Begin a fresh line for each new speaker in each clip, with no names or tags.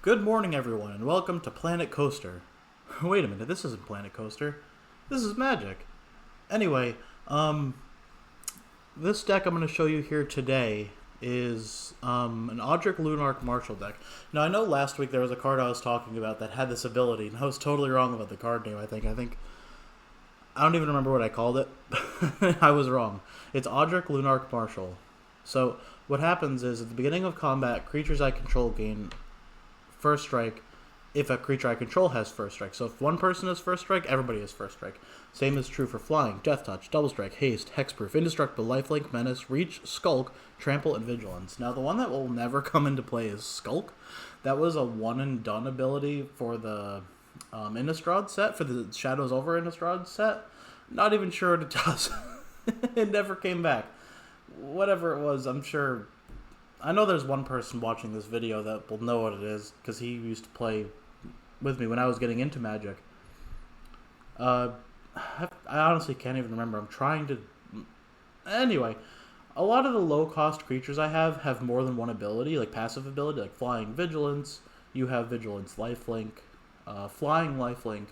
Good morning, everyone, and welcome to Planet Coaster. Wait a minute, this isn't Planet Coaster. This is Magic. Anyway, this deck I'm going to show you here today is an Audric Lunarch Marshall deck. Now, I know last week there was a card I was talking about that had this ability, and I was totally wrong about the card name, I think. I don't even remember what I called it. I was wrong. It's Audric Lunarch Marshall. So, what happens is, at the beginning of combat, creatures I control gain first strike if a creature I control has first strike. So if one person has first strike, everybody has first strike. Same is true for flying, death touch, double strike, haste, hexproof, indestructible, lifelink, menace, reach, skulk, trample, and vigilance. Now the one that will never come into play is skulk. That was a one and done ability for the Innistrad set, for the Shadows Over Innistrad set. Not even sure what it does. It never came back. Whatever it was, I'm sure. I know there's one person watching this video that will know what it is, because he used to play with me when I was getting into Magic. I honestly can't even remember. I'm trying to... Anyway, a lot of the low-cost creatures I have more than one ability, like passive ability, like Flying Vigilance. You have Vigilance Lifelink, Flying Lifelink,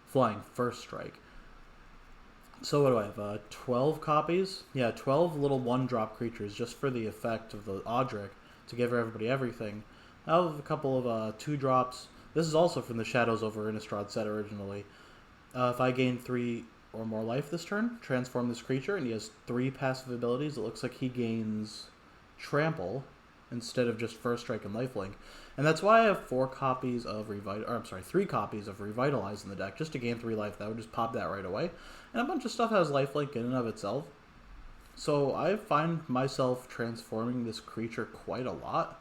Flying First Strike. So what do I have? 12 copies? Yeah, 12 little one-drop creatures just for the effect of the Audric to give everybody everything. I have a couple of 2-drops. This is also from the Shadows Over Innistrad set originally. If I gain 3 or more life this turn, transform this creature, and he has 3 passive abilities. It looks like he gains Trample instead of just First Strike and Lifelink. And that's why I have 3 copies of Revitalize in the deck, just to gain 3 life. That would just pop that right away. And a bunch of stuff has lifelink in and of itself. So I find myself transforming this creature quite a lot.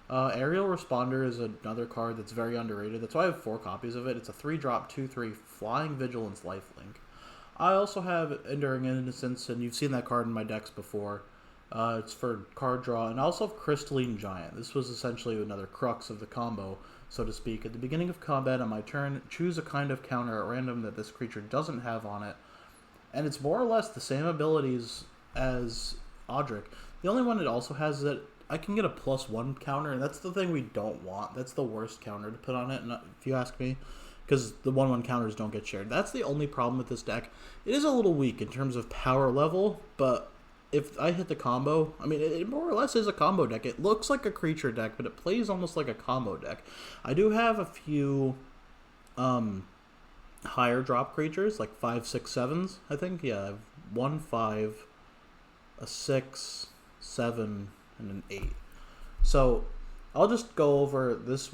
Aerial Responder is another card that's very underrated. That's why I have 4 copies of it. It's a 3-drop, 2/3 Flying Vigilance lifelink. I also have Enduring Innocence, and you've seen that card in my decks before. It's for card draw, and I also have Crystalline Giant. This was essentially another crux of the combo, so to speak. At the beginning of combat on my turn, choose a kind of counter at random that this creature doesn't have on it, and it's more or less the same abilities as Audric. The only one it also has is that I can get a +1 counter, and that's the thing we don't want. That's the worst counter to put on it, if you ask me, because the 1/1 counters don't get shared. That's the only problem with this deck. It is a little weak in terms of power level, but if I hit the combo, I mean, it more or less is a combo deck. It looks like a creature deck, but it plays almost like a combo deck. I do have a few higher drop creatures, like 5, 6, 7s, I think. Yeah, I have 1, 5, a 6, 7, and an 8. So I'll just go over this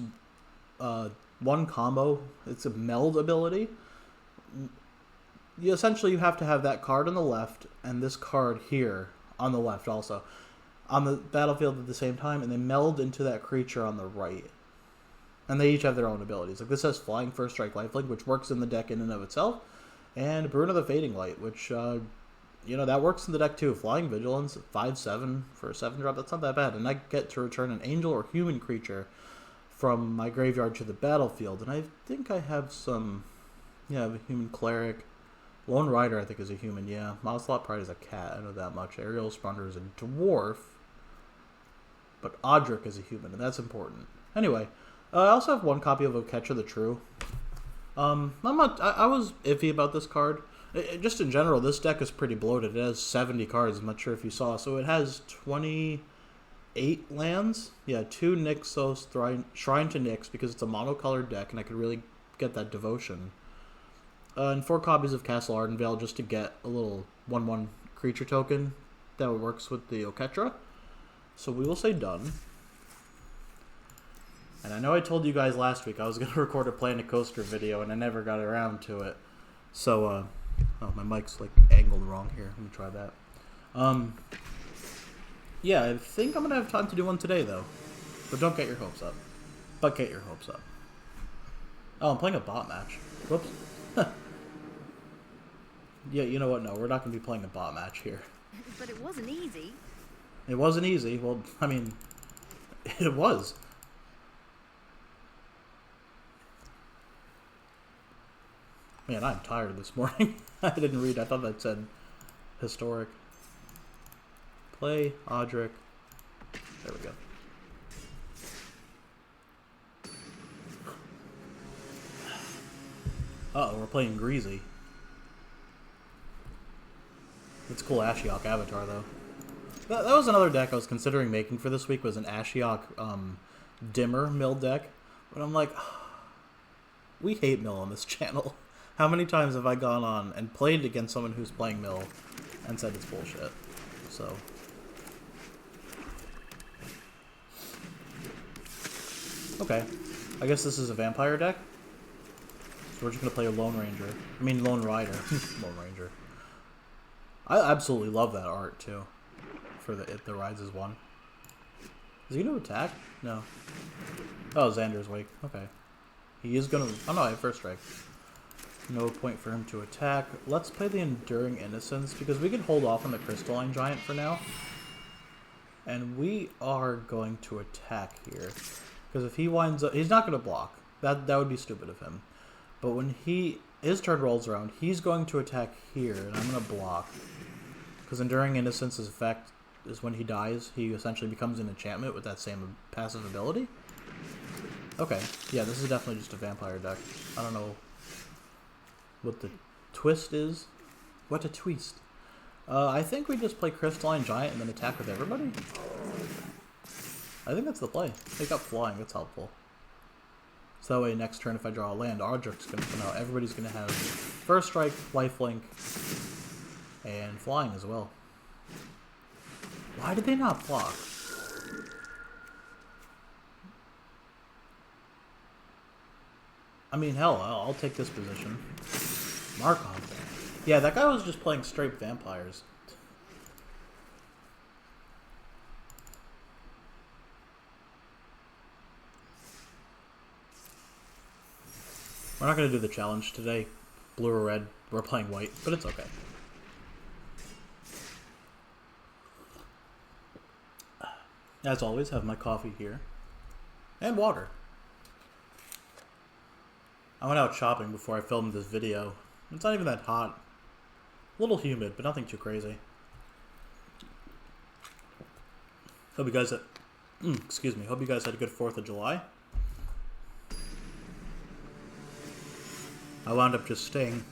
one combo. It's a meld ability. Essentially, you have to have that card on the left and this card here on the left also on the battlefield at the same time, and they meld into that creature on the right. And they each have their own abilities. Like this has Flying First Strike Lifelink, which works in the deck in and of itself, and Bruno the Fading Light, which that works in the deck too. Flying Vigilance, 5/7 for a 7-drop. That's not that bad, and I get to return an angel or human creature from my graveyard to the battlefield. And I think I have some. Yeah, I have a human cleric. Lone Rider, I think, is a human, yeah. Mouselot Pride is a cat, I know that much. Aerial Responder is a dwarf. But Audric is a human, and that's important. Anyway, I also have 1 copy of Oketra the True. I was iffy about this card. Just in general, this deck is pretty bloated. It has 70 cards, I'm not sure if you saw. So it has 28 lands. Yeah, 2 Nyxos, Shrine to Nyx, because it's a monocolored deck, and I could really get that devotion. And 4 copies of Castle Ardenvale just to get a little 1/1 creature token that works with the Oketra. So we will say done. And I know I told you guys last week I was going to record a Planet Coaster video, and I never got around to it. So, oh, my mic's like angled wrong here. Let me try that. Yeah, I think I'm going to have time to do one today, though. But don't get your hopes up. But get your hopes up. Oh, I'm playing a bot match. Whoops. Yeah, you know what? No, we're not going to be playing a bot match here.
But it wasn't easy.
It wasn't easy. Well, I mean, it was. Man, I'm tired this morning. I didn't read. I thought that said historic. Play Audric. There we go. Uh-oh, we're playing Greasy. It's a cool Ashiok avatar, though. That was another deck I was considering making for this week, was an Ashiok dimmer mill deck. But I'm like, we hate mill on this channel. How many times have I gone on and played against someone who's playing mill and said it's bullshit? So... okay. I guess this is a vampire deck. So we're just going to play a Lone Ranger. I mean, Lone Rider. Lone Ranger. I absolutely love that art, too. For the Rises one. Is he going to attack? No. Oh, Xander's Wake. Okay. He is going to... oh, no, I have First Strike. No point for him to attack. Let's play the Enduring Innocence, because we can hold off on the Crystalline Giant for now. And we are going to attack here. Because if he winds up... he's not going to block. That would be stupid of him. But when his turn rolls around, he's going to attack here, and I'm going to block. Because Enduring Innocence's effect is when he dies, he essentially becomes an enchantment with that same passive ability. Okay, yeah, this is definitely just a vampire deck. I don't know what the twist is. What a twist. I think we just play Crystalline Giant and then attack with everybody. I think that's the play. Take up flying, that's helpful. So that way next turn if I draw a land, Ardrick's going to come out. Everybody's going to have First Strike, Lifelink, and flying as well. Why did they not block? I mean, hell, I'll take this position. Markov. Yeah, that guy was just playing straight vampires. We're not going to do the challenge today. Blue or red. We're playing white, but it's okay. As always, have my coffee here. And water. I went out shopping before I filmed this video. It's not even that hot. A little humid, but nothing too crazy. Hope you guys had... excuse me. Hope you guys had a good 4th of July. I wound up just staying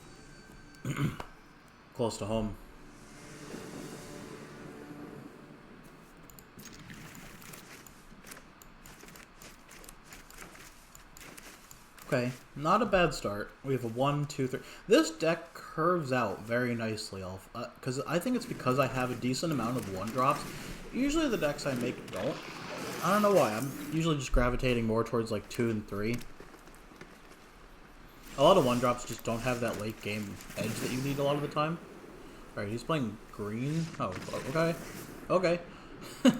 close to home. Okay, not a bad start. We have a 1, 2, 3. This deck curves out very nicely, because I think it's because I have a decent amount of 1-drops. Usually the decks I make don't. I don't know why. I'm usually just gravitating more towards like 2 and 3. A lot of 1-drops just don't have that late game edge that you need a lot of the time. Alright, he's playing green. Oh, okay. Okay. You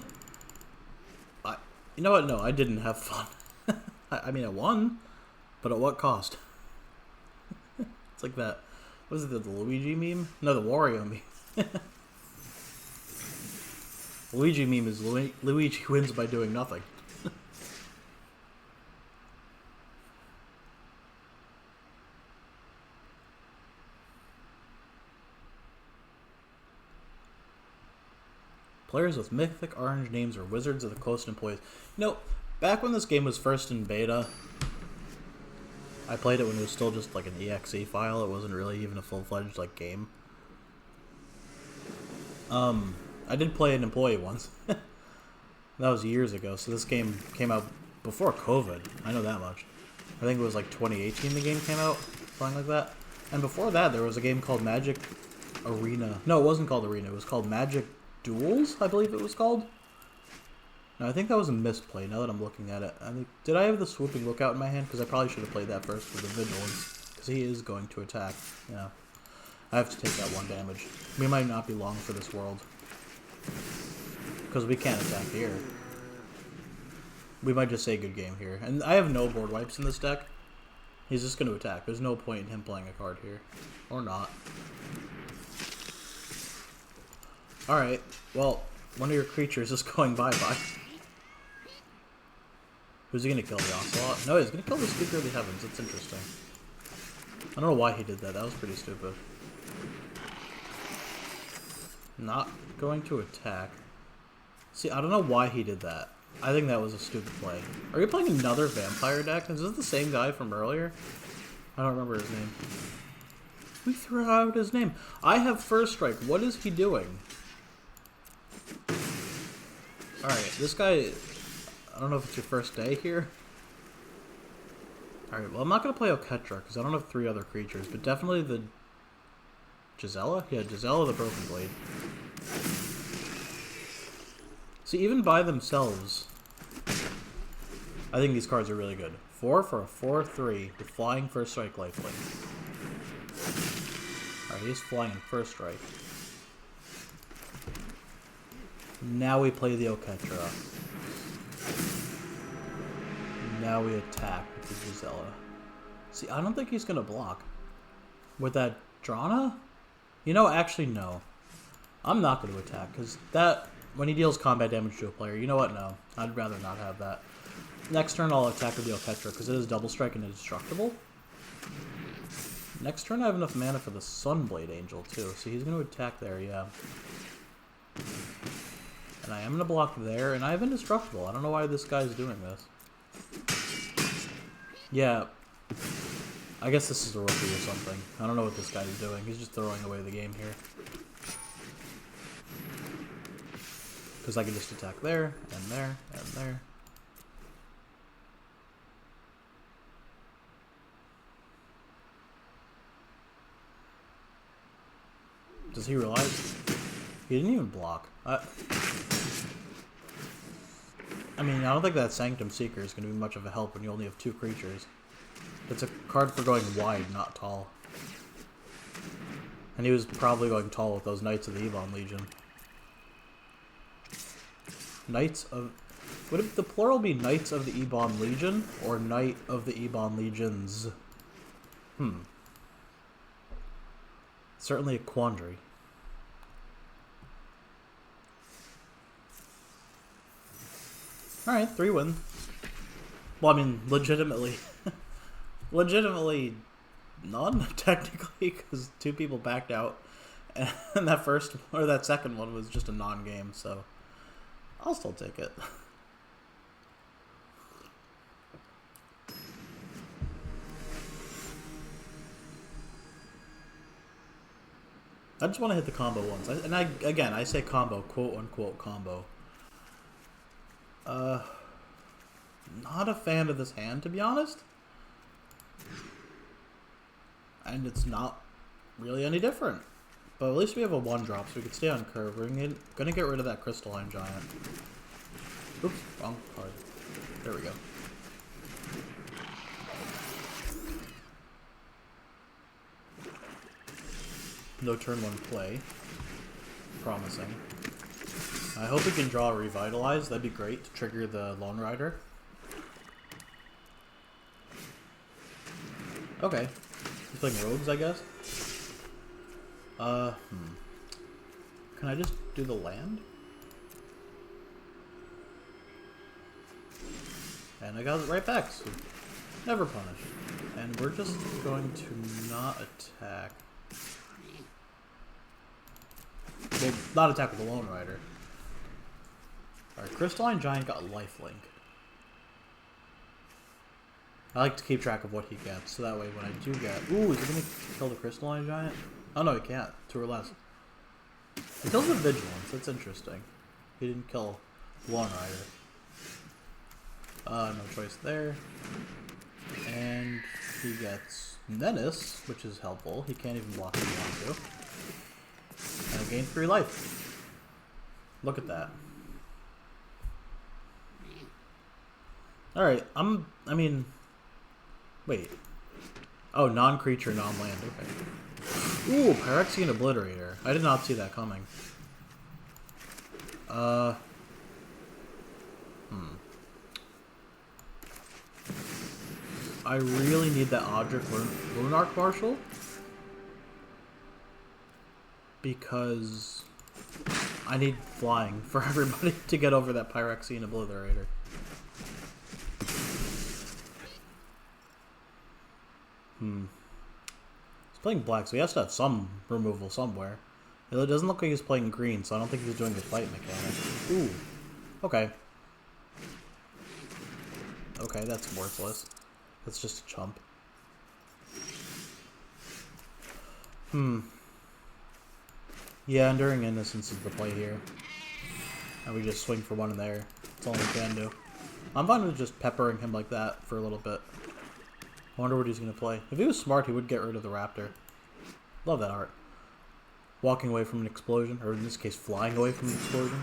know what? No, I didn't have fun. I mean, I won. But at what cost? It's like that. What is it, the Luigi meme? No, the Wario meme. Luigi meme is Luigi wins by doing nothing. Players with mythic orange names are Wizards of the Coast employees. You know, back when this game was first in beta, I played it when it was still just like an exe file. It wasn't really even a full-fledged like game. I did play an employee once. That was years ago. So this game came out before COVID. I know that much. I think it was like 2018 the game came out, something like that. And before that, there was a game called Magic Arena. No, it wasn't called Arena. It was called Magic Duels, I believe it was called. No, I think that was a misplay, now that I'm looking at it. Did I have the Swooping Lookout in my hand? Because I probably should have played that first for the Vigilance. Because he is going to attack. Yeah. I have to take that 1 damage. We might not be long for this world. Because we can't attack here. We might just say good game here. And I have no board wipes in this deck. He's just going to attack. There's no point in him playing a card here. Or not. Alright, well, one of your creatures is going bye-bye. Who's he going to kill, the Ocelot? No, he's going to kill the Speaker of the Heavens. That's interesting. I don't know why he did that. That was pretty stupid. Not going to attack. See, I don't know why he did that. I think that was a stupid play. Are you playing another vampire deck? Is this the same guy from earlier? I don't remember his name. We threw out his name. I have first strike. What is he doing? Alright, this guy... I don't know if it's your first day here. Alright, well, I'm not going to play Oketra, because I don't have 3 other creatures, but definitely the... Gisela? Yeah, Gisela the Broken Blade. See, even by themselves, I think these cards are really good. 4 for a 4/3 with flying first strike lifelink. Alright, he's flying in first strike. Now we play the Oketra. Now we attack with the Gisela. See, I don't think he's gonna block. With that Drana? You know, actually, no. I'm not gonna attack, because that, when he deals combat damage to a player, you know what, no. I'd rather not have that. Next turn I'll attack with the Oketra, because it is double strike and indestructible. Next turn I have enough mana for the Sunblade Angel, too, so he's gonna attack there, yeah. And I am gonna block there, and I have indestructible. I don't know why this guy's doing this. Yeah. I guess this is a rookie or something. I don't know what this guy's doing. He's just throwing away the game here. Because I can just attack there, and there, and there. Does he realize? He didn't even block. I mean, I don't think that Sanctum Seeker is going to be much of a help when you only have 2 creatures. It's a card for going wide, not tall. And he was probably going tall with those Knights of the Ebon Legion. Knights of... Would the plural be Knights of the Ebon Legion, or Knight of the Ebon Legions? Certainly a quandary. Alright, 3 wins. Well, I mean, legitimately. Legitimately none, technically, because 2 people backed out. And that first, or that second one was just a non-game, so I'll still take it. I just want to hit the combo once. Again, I say combo, quote-unquote combo. Not a fan of this hand, to be honest. And it's not really any different. But at least we have a 1-drop, so we can stay on curve. We're gonna get rid of that Crystalline Giant. Oops, wrong card. There we go. No turn 1 play. Promising. I hope we can draw a Revitalize. That'd be great to trigger the Lone Rider. Okay. He's playing Rogues, I guess. Can I just do the land? And I got it right back, so never punish. And we're just going to not attack. Well, not attack with the Lone Rider. Alright, Crystalline Giant got lifelink. I like to keep track of what he gets, so that way when I do get... Ooh, is he going to kill the Crystalline Giant? Oh no, he can't. 2 or less. He kills the Vigilance, that's interesting. He didn't kill Lone Rider. No choice there. And he gets Menace, which is helpful. He can't even block if he wants to. And I gain 3 life. Look at that. Alright, I mean... Wait. Oh, non-creature, non-land, okay. Ooh, Phyrexian Obliterator. I did not see that coming. I really need that Odric Lunarch Marshal. Because I need flying for everybody to get over that Phyrexian Obliterator. He's playing black, so he has to have some removal somewhere. It doesn't look like he's playing green, so I don't think he's doing the fight mechanic. Ooh. Okay. Okay, that's worthless. That's just a chump. Yeah, Enduring Innocence is the play here. And we just swing for one in there. That's all we can do. I'm fine with just peppering him like that for a little bit. I wonder what he's going to play. If he was smart, he would get rid of the raptor. Love that art. Walking away from an explosion, or in this case, flying away from an explosion.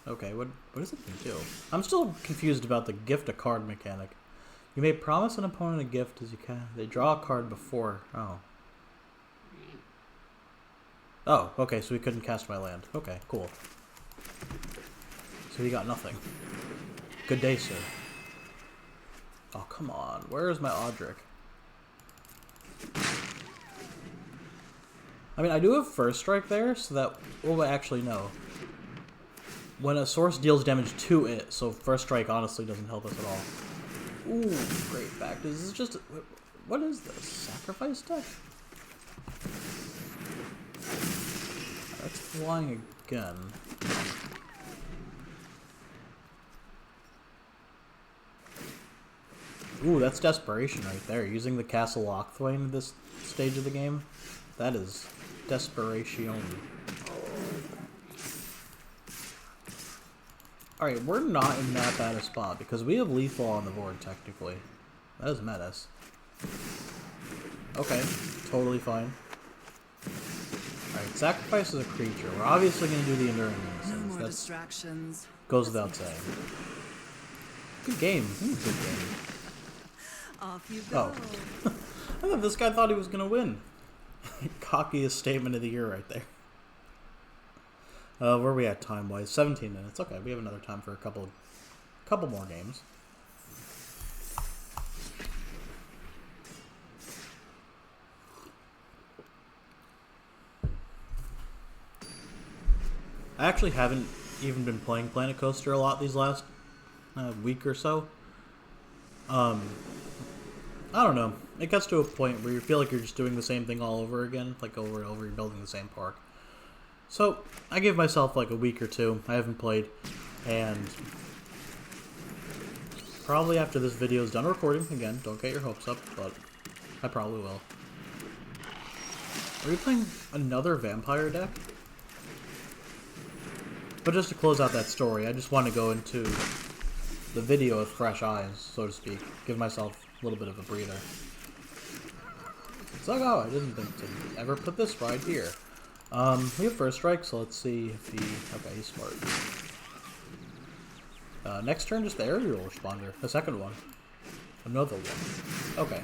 Okay, what does it do? I'm still confused about the gift a card mechanic. You may promise an opponent a gift as you can. They draw a card before. Oh. Oh, okay, so he couldn't cast my land. Okay, cool. So he got nothing. Good day, sir. Oh, come on. Where is my Audric? I mean, I do have First Strike there, so that... Well, actually, no. When a source deals damage to it, so First Strike honestly doesn't help us at all. Ooh, great fact. Is this just... What is this? Sacrifice deck? That's flying again. Ooh, that's desperation right there. Using the Castle Lockthwain in this stage of the game. That is desperation. Alright, we're not in that bad a spot because we have lethal on the board, technically. That is menace. Okay, totally fine. Alright, sacrifice is a creature. We're obviously going to do the Enduring Innocence.
No more
That
distractions.
goes without saying. Good game. Good game.
Off you go.
Oh. I thought this guy thought he was going to win. Cockiest statement of the year right there. Where are we at time-wise? 17 minutes. Okay, we have another time for a couple more games. I actually haven't even been playing Planet Coaster a lot these last week or so. I don't know. It gets to a point where you feel like you're just doing the same thing all over again, like over and over, you're building the same park. So, I gave myself like a week or two. I haven't played, and probably after this video is done recording, again, don't get your hopes up, but I probably will. Are we playing another vampire deck? But just to close out that story, I just want to go into the video with fresh eyes, so to speak. Give myself a little bit of a breather. It's like, oh, I didn't think to ever put this right here. We have First Strike, so let's see if he... Okay, he's smart. Next turn, just the aerial responder. The second one. Another one. Okay.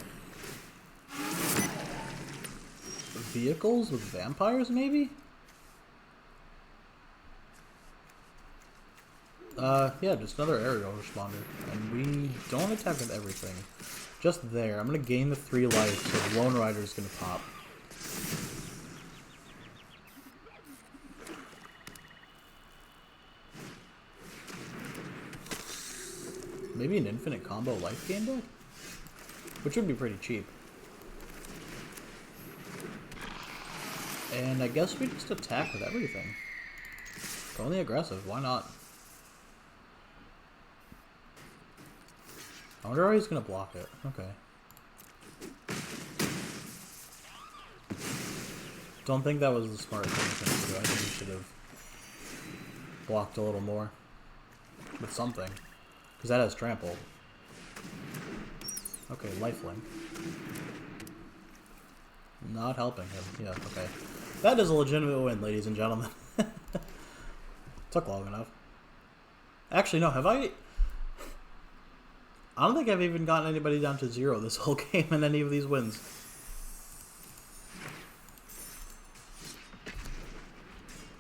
Vehicles with vampires, maybe? Yeah, just another aerial responder. And we don't attack with everything. Just there. I'm gonna gain the 3 life, so Lone Rider's gonna pop. Maybe an infinite combo life gain deck? Which would be pretty cheap. And I guess we just attack with everything. Only aggressive, why not? I wonder how he's gonna block it. Okay. Don't think that was the smart thing to do. I think he should have blocked a little more. With something. Because that has trample. Okay, lifelink. Not helping him. Yeah, okay. That is a legitimate win, ladies and gentlemen. Took long enough. Actually, no, have I don't think I've even gotten anybody down to 0 this whole game in any of these wins.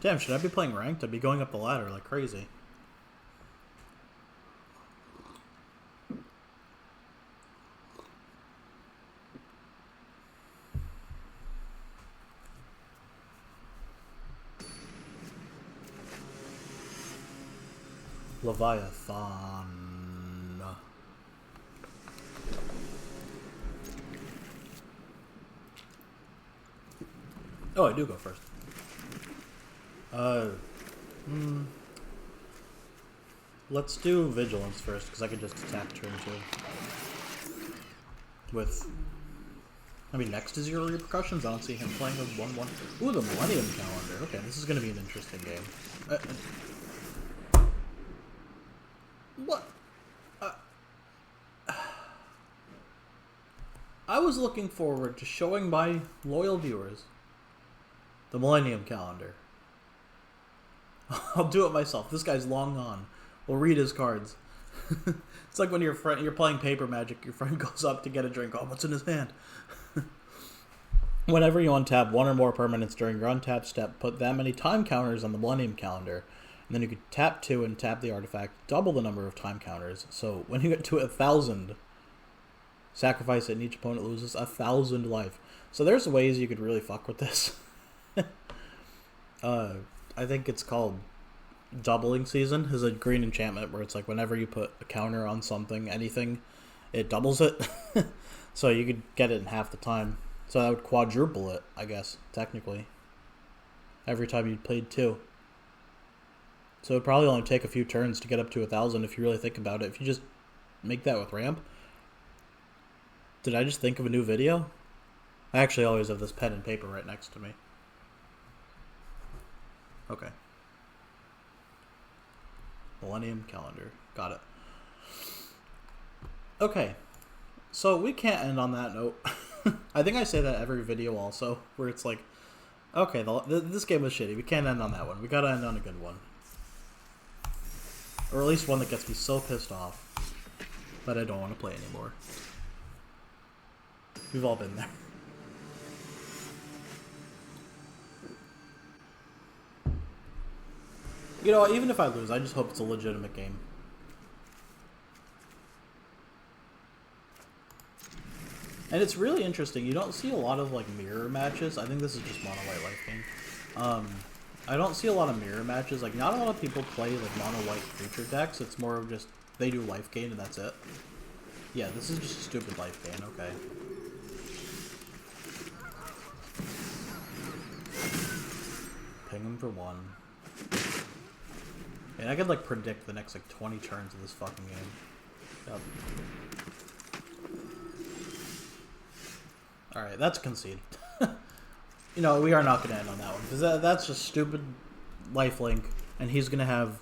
Damn, should I be playing ranked? I'd be going up the ladder like crazy. Leviathan. Oh, I do go first. let's do Vigilance first, because I can just attack turn 2. With... I mean, next is your Repercussions. I don't see him playing a 1-1. Ooh, the Millennium Calendar. Okay, this is going to be an interesting game. What? I was looking forward to showing my loyal viewers the Millennium Calendar. I'll do it myself. This guy's long gone. We'll read his cards. It's like when you're playing Paper Magic, your friend goes up to get a drink. Oh, what's in his hand? Whenever you untap one or more permanents during your untap step, put that many time counters on the Millennium Calendar. And then you could tap 2 and tap the artifact, double the number of time counters. So when you get to 1,000, sacrifice it and each opponent loses 1,000 life. So there's ways you could really fuck with this. I think it's called Doubling Season, is a green enchantment where it's like whenever you put a counter on something, anything, it doubles it. So you could get it in half the time. So that would quadruple it, I guess, technically. Every time you played 2. So it would probably only take a few turns to get up to 1,000 if you really think about it. If you just make that with ramp. Did I just think of a new video? I actually always have this pen and paper right next to me. Okay. Millennium Calendar. Got it. Okay. So we can't end on that note. I think I say that every video also, where it's like, okay, this game was shitty. We can't end on that one. We gotta end on a good one. Or at least one that gets me so pissed off that I don't want to play anymore. We've all been there. You know, even if I lose, I just hope it's a legitimate game. And it's really interesting. You don't see a lot of, like, mirror matches. I think this is just mono-white life game. I don't see a lot of mirror matches. Like, not a lot of people play, like, mono-white creature decks. It's more of just, they do life gain and that's it. Yeah, this is just a stupid life gain. Okay. Ping him for 1. And I could, like, predict the next, like, 20 turns of this fucking game. Yep. Alright, that's a concede. You know, we are not going to end on that one. Because that's just stupid lifelink. And he's going to have,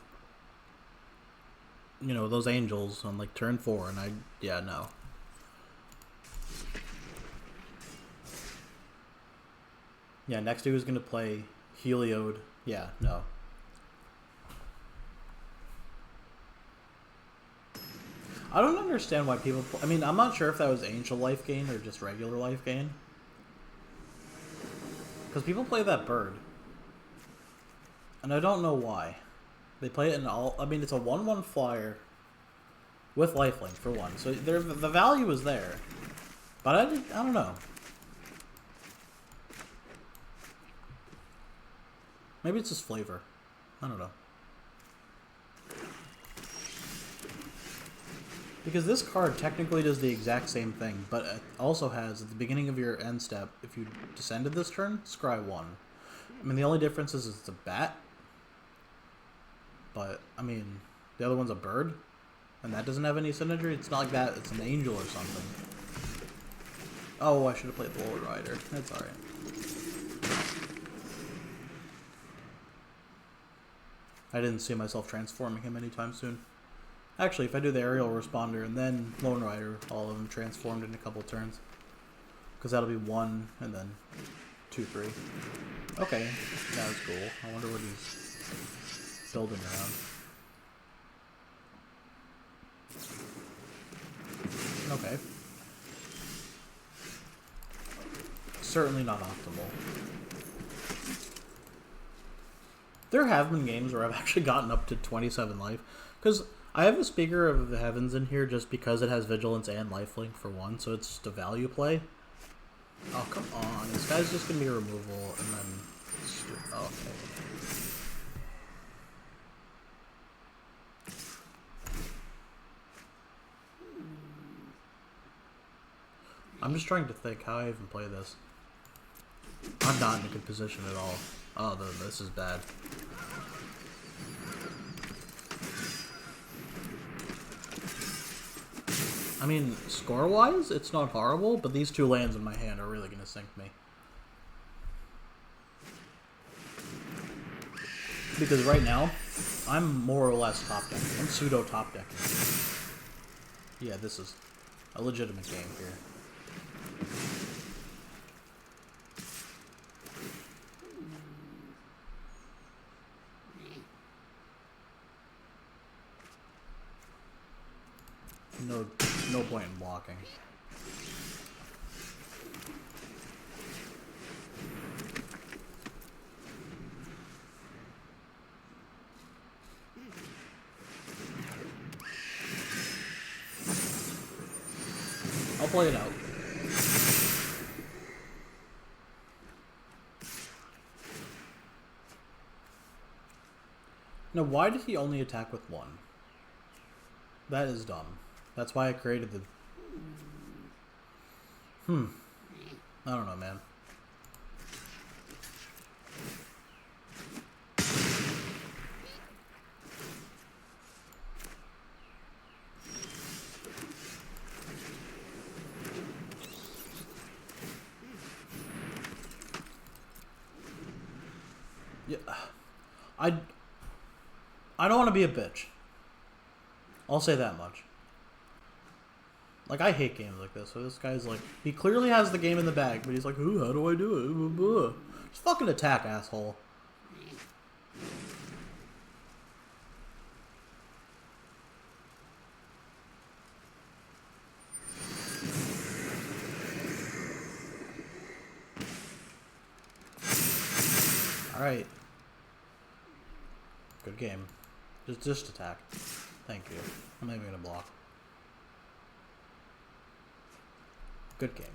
you know, those angels on, like, turn 4. And yeah, no. Yeah, next he was going to play Heliode. Yeah, no. I don't understand why people... I mean, I'm not sure if that was Angel Life Gain or just regular Life Gain. Because people play that bird. And I don't know why. They play it in all... I mean, it's a 1/1 flyer with lifelink for 1. So the value is there. But I don't know. Maybe it's just flavor. I don't know. Because this card technically does the exact same thing, but it also has, at the beginning of your end step, if you descended this turn, scry 1. I mean, the only difference is it's a bat. But, I mean, the other one's a bird. And that doesn't have any synergy. It's not like that. It's an angel or something. Oh, I should have played the Lord Rider. That's alright. I didn't see myself transforming him anytime soon. Actually, if I do the Aerial Responder and then Lone Rider, all of them transformed in a couple turns. Because that'll be 1 and then 2, 3. Okay, that was cool. I wonder what he's building around. Okay. Certainly not optimal. There have been games where I've actually gotten up to 27 life. Because I have a Speaker of the Heavens in here just because it has Vigilance and Lifelink for 1, so it's just a value play. Oh, come on. This guy's just going to be a removal, and then... Oh, okay. I'm just trying to think how I even play this. I'm not in a good position at all. Oh, this is bad. I mean, score-wise, it's not horrible, but these two lands in my hand are really going to sink me. Because right now, I'm more or less top decking. I'm pseudo top decking. Yeah, this is a legitimate game here. No point in blocking. I'll play it out. Now, why did he only attack with one? That is dumb. That's why I created the... I don't know, man. Yeah, I don't want to be a bitch. I'll say that much. Like, I hate games like this. So this guy's like, he clearly has the game in the bag, but he's like, ooh, how do I do it? Just fucking attack, asshole. Alright. Good game. Just attack. Thank you. I'm not even gonna block. Good game.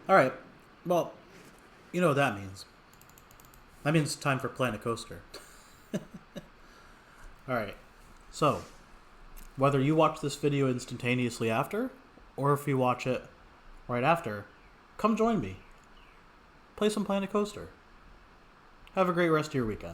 Alright. Well, you know what that means. That means it's time for Planet Coaster. Alright. So, whether you watch this video instantaneously after, or if you watch it right after, come join me. Play some Planet Coaster. Have a great rest of your weekend.